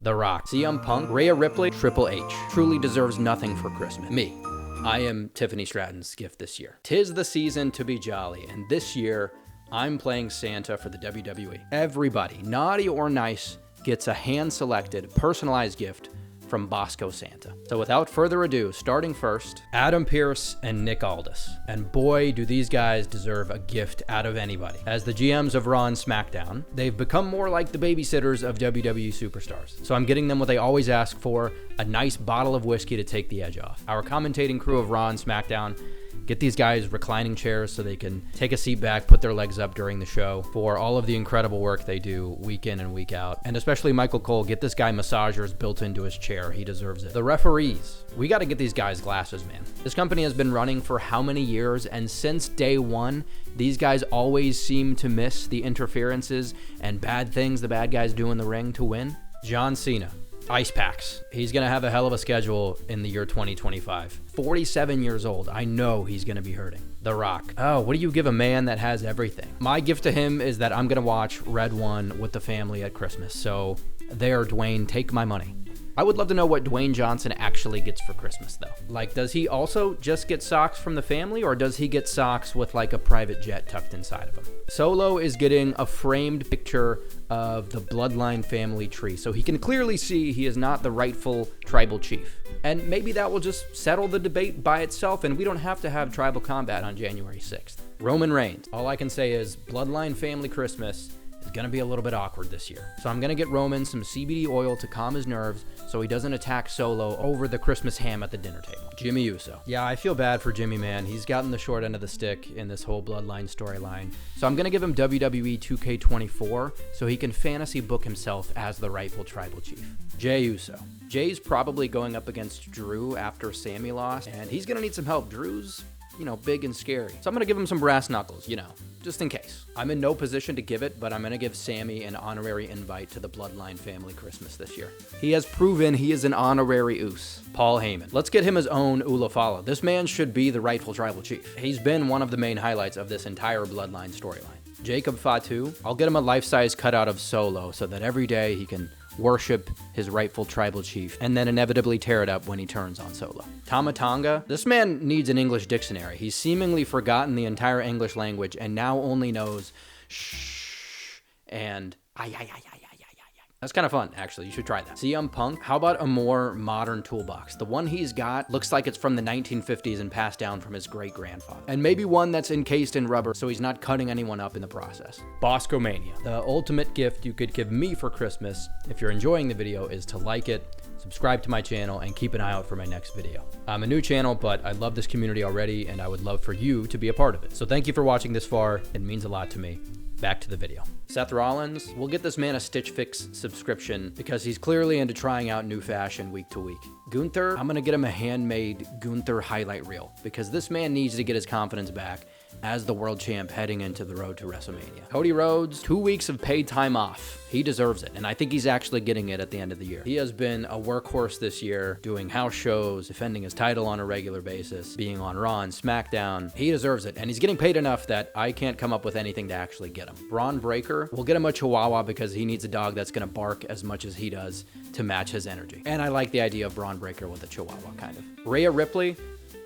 The Rock, CM Punk, Rhea Ripley, Triple H. Truly deserves nothing for Christmas. Me. I am Tiffany Stratton's gift this year. 'Tis the season to be jolly, and this year, I'm playing Santa for the WWE. Everybody, naughty or nice, gets a hand-selected, personalized gift from Bosco Santa. So without further ado, starting first, Adam Pearce and Nick Aldis. And boy, do these guys deserve a gift out of anybody. As the GMs of Raw and SmackDown, they've become more like the babysitters of WWE Superstars. So I'm getting them what they always ask for, a nice bottle of whiskey to take the edge off. Our commentating crew of Raw and SmackDown get these guys reclining chairs so they can take a seat back, put their legs up during the show for all of the incredible work they do week in and week out. And especially Michael Cole, get this guy massagers built into his chair. He deserves it. The referees, we got to get these guys glasses, man. This company has been running for how many years? And since day one, these guys always seem to miss the interferences and bad things the bad guys do in the ring to win. John Cena. Ice packs. He's going to have a hell of a schedule in the year 2025. 47 years old. I know he's going to be hurting. The Rock. Oh, what do you give a man that has everything? My gift to him is that I'm going to watch Red One with the family at Christmas. So there, Dwayne, take my money. I would love to know what Dwayne Johnson actually gets for Christmas, though. Like, does he also just get socks from the family, or does he get socks with, like, a private jet tucked inside of him? Solo is getting a framed picture of the Bloodline family tree, so he can clearly see he is not the rightful tribal chief. And maybe that will just settle the debate by itself, and we don't have to have tribal combat on January 6th. Roman Reigns. All I can say is Bloodline family Christmas is going to be a little bit awkward this year. So I'm going to get Roman some CBD oil to calm his nerves so he doesn't attack Solo over the Christmas ham at the dinner table. Jimmy Uso. Yeah, I feel bad for Jimmy, man. He's gotten the short end of the stick in this whole Bloodline storyline. So I'm going to give him WWE 2K24 so he can fantasy book himself as the rightful tribal chief. Jey Uso. Jay's probably going up against Drew after Sammy lost, and he's going to need some help. Drew's, big and scary. So I'm going to give him some brass knuckles, just in case. I'm in no position to give it, but I'm going to give Sammy an honorary invite to the Bloodline family Christmas this year. He has proven he is an honorary Uso. Paul Heyman. Let's get him his own Ulafala. This man should be the rightful tribal chief. He's been one of the main highlights of this entire Bloodline storyline. Jacob Fatu. I'll get him a life-size cutout of Solo so that every day he can worship his rightful tribal chief, and then inevitably tear it up when he turns on Solo. Tama Tonga. This man needs an English dictionary. He's seemingly forgotten the entire English language and now only knows shh and ay. That's kind of fun, actually. You should try that. CM Punk. How about a more modern toolbox? The one he's got looks like it's from the 1950s and passed down from his great-grandfather. And maybe one that's encased in rubber so he's not cutting anyone up in the process. Bosco Mania. The ultimate gift you could give me for Christmas, if you're enjoying the video, is to like it, subscribe to my channel, and keep an eye out for my next video. I'm a new channel, but I love this community already, and I would love for you to be a part of it. So thank you for watching this far. It means a lot to me. Back to the video. Seth Rollins, we'll get this man a Stitch Fix subscription because he's clearly into trying out new fashion week to week. Gunther, I'm gonna get him a handmade Gunther highlight reel because this man needs to get his confidence back as the world champ heading into the road to WrestleMania. Cody Rhodes, 2 weeks of paid time off. He deserves it, and I think he's actually getting it at the end of the year. He has been a workhorse this year, doing house shows, defending his title on a regular basis, being on Raw and SmackDown. He deserves it, and he's getting paid enough that I can't come up with anything to actually get him. Braun Breaker, we'll get him a Chihuahua because he needs a dog that's going to bark as much as he does to match his energy. And I like the idea of Braun Breaker with a Chihuahua, kind of. Rhea Ripley,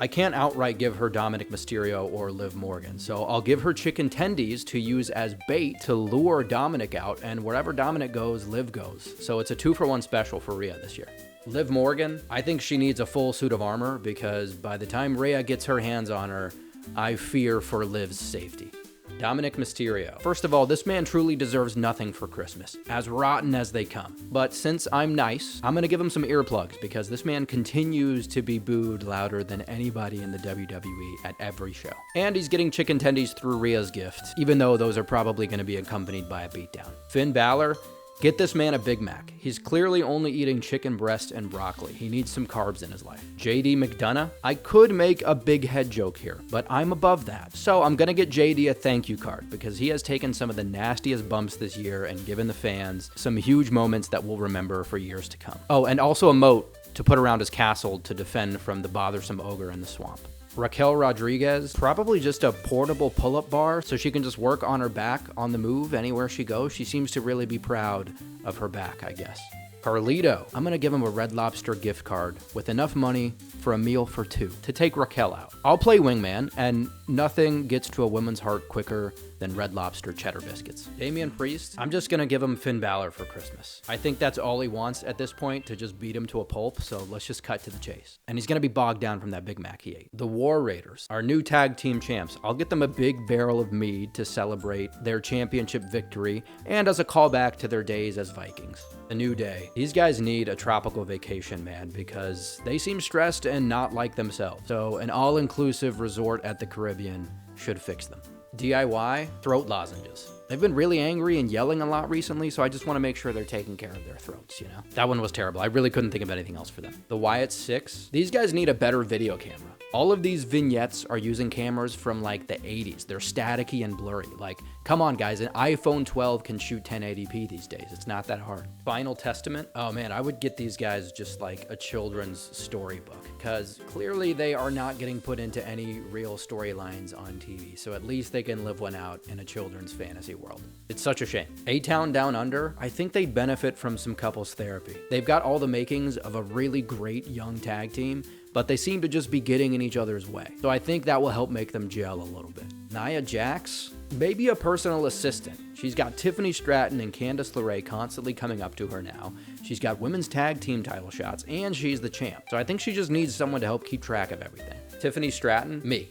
I can't outright give her Dominik Mysterio or Liv Morgan, so I'll give her chicken tendies to use as bait to lure Dominik out, and wherever Dominik goes, Liv goes. So it's a 2-for-1 special for Rhea this year. Liv Morgan, I think she needs a full suit of armor because by the time Rhea gets her hands on her, I fear for Liv's safety. Dominik Mysterio. First of all, this man truly deserves nothing for Christmas, as rotten as they come. But since I'm nice, I'm gonna give him some earplugs because this man continues to be booed louder than anybody in the WWE at every show. And he's getting chicken tendies through Rhea's gift, even though those are probably gonna be accompanied by a beatdown. Finn Balor, get this man a Big Mac. He's clearly only eating chicken breast and broccoli. He needs some carbs in his life. JD McDonough, I could make a big head joke here, but I'm above that. So I'm gonna get JD a thank you card because he has taken some of the nastiest bumps this year and given the fans some huge moments that we'll remember for years to come. Oh, and also a moat to put around his castle to defend from the bothersome ogre in the swamp. Raquel Rodriguez, probably just a portable pull-up bar so she can just work on her back on the move anywhere she goes. She seems to really be proud of her back, I guess. Carlito, I'm gonna give him a Red Lobster gift card with enough money for a meal for 2 to take Raquel out. I'll play wingman, and nothing gets to a woman's heart quicker than Red Lobster cheddar biscuits. Damian Priest, I'm just gonna give him Finn Balor for Christmas. I think that's all he wants at this point, to just beat him to a pulp, so let's just cut to the chase. And he's gonna be bogged down from that Big Mac he ate. The War Raiders, our new tag team champs. I'll get them a big barrel of mead to celebrate their championship victory and as a callback to their days as Vikings. A New Day. These guys need a tropical vacation, man, because they seem stressed and not like themselves. So an all-inclusive resort at the Caribbean should fix them. DIY, throat lozenges. They've been really angry and yelling a lot recently, so I just want to make sure they're taking care of their throats, you know? That one was terrible. I really couldn't think of anything else for them. The Wyatt Six. These guys need a better video camera. All of these vignettes are using cameras from like the 80s. They're staticky and blurry. Like, come on guys, an iPhone 12 can shoot 1080p these days. It's not that hard. Final Testament. Oh man, I would get these guys just like a children's storybook, because clearly they are not getting put into any real storylines on TV. So at least they can live one out in a children's fantasy world. It's such a shame. A-Town Down Under, I think they benefit from some couples therapy. They've got all the makings of a really great young tag team, but they seem to just be getting in each other's way. So I think that will help make them gel a little bit. Nia Jax, maybe a personal assistant. She's got Tiffany Stratton and Candice LeRae constantly coming up to her now. She's got women's tag team title shots, and she's the champ. So I think she just needs someone to help keep track of everything. Tiffany Stratton, me.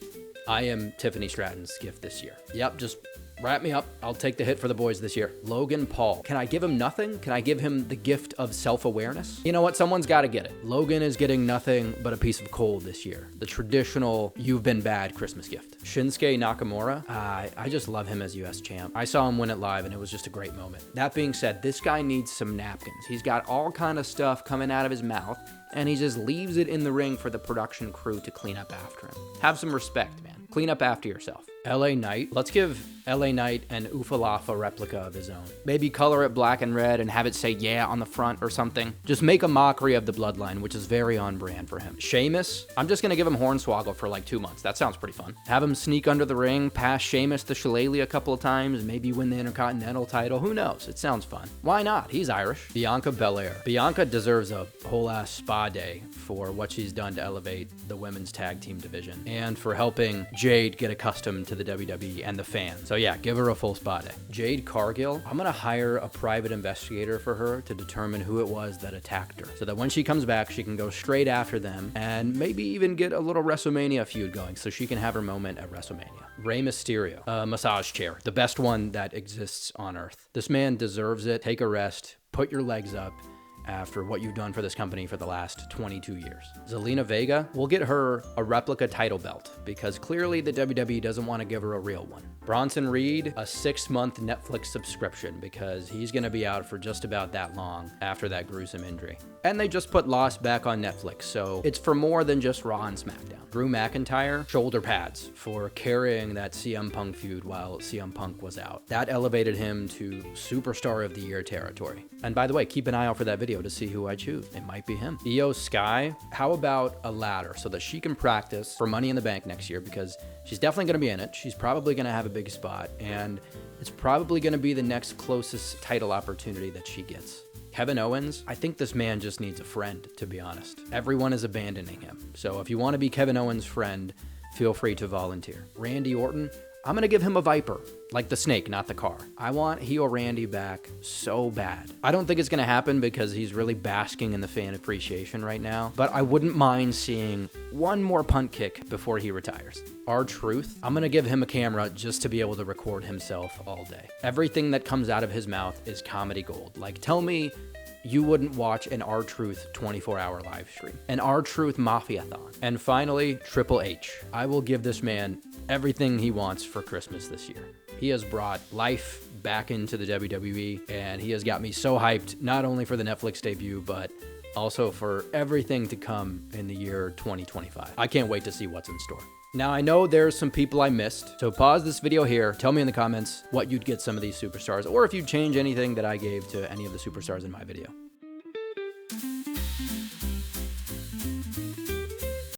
I am Tiffany Stratton's gift this year. Yep, just wrap me up. I'll take the hit for the boys this year. Logan Paul. Can I give him nothing? Can I give him the gift of self-awareness? You know what? Someone's got to get it. Logan is getting nothing but a piece of coal this year. The traditional you've been bad Christmas gift. Shinsuke Nakamura. I just love him as US champ. I saw him win it live and it was just a great moment. That being said, this guy needs some napkins. He's got all kind of stuff coming out of his mouth and he just leaves it in the ring for the production crew to clean up after him. Have some respect, man. Clean up after yourself. LA Knight. Let's give LA Knight an Ufalafa replica of his own. Maybe color it black and red and have it say yeah on the front or something. Just make a mockery of the bloodline, which is very on brand for him. Sheamus. I'm just gonna give him Hornswoggle for like 2 months. That sounds pretty fun. Have him sneak under the ring, pass Sheamus the Shillelagh a couple of times, maybe win the Intercontinental title. Who knows? It sounds fun. Why not? He's Irish. Bianca Belair. Bianca deserves a whole ass spa day for what she's done to elevate the women's tag team division and for helping Jade get accustomed to the WWE and the fans. So yeah, give her a full spa day. Jade Cargill, I'm gonna hire a private investigator for her to determine who it was that attacked her, so that when she comes back, she can go straight after them and maybe even get a little WrestleMania feud going so she can have her moment at WrestleMania. Rey Mysterio, a massage chair, the best one that exists on Earth. This man deserves it. Take a rest, put your legs up, after what you've done for this company for the last 22 years. Zelina Vega, we'll get her a replica title belt because clearly the WWE doesn't want to give her a real one. Bronson Reed, a 6-month Netflix subscription because he's going to be out for just about that long after that gruesome injury. And they just put Lost back on Netflix, so it's for more than just Raw and SmackDown. Drew McIntyre, shoulder pads for carrying that CM Punk feud while CM Punk was out. That elevated him to Superstar of the Year territory. And by the way, keep an eye out for that video to see who I choose. It might be him. Io Sky, how about a ladder so that she can practice for Money in the Bank next year because she's definitely going to be in it. She's probably going to have a big spot and it's probably going to be the next closest title opportunity that she gets. Kevin Owens, I think this man just needs a friend, to be honest. Everyone is abandoning him. So if you want to be Kevin Owens' friend, feel free to volunteer. Randy Orton, I'm going to give him a Viper, like the snake, not the car. I want heel Randy back so bad. I don't think it's going to happen because he's really basking in the fan appreciation right now, but I wouldn't mind seeing one more punt kick before he retires. R-Truth, I'm going to give him a camera just to be able to record himself all day. Everything that comes out of his mouth is comedy gold. Like, tell me you wouldn't watch an R-Truth 24-hour live stream. An R-Truth Mafia-thon. And finally, Triple H. I will give this man everything he wants for Christmas this year. He has brought life back into the WWE, and he has got me so hyped, not only for the Netflix debut, but also for everything to come in the year 2025. I can't wait to see what's in store. Now, I know there's some people I missed, so pause this video here. Tell me in the comments what you'd get some of these superstars, or if you'd change anything that I gave to any of the superstars in my video.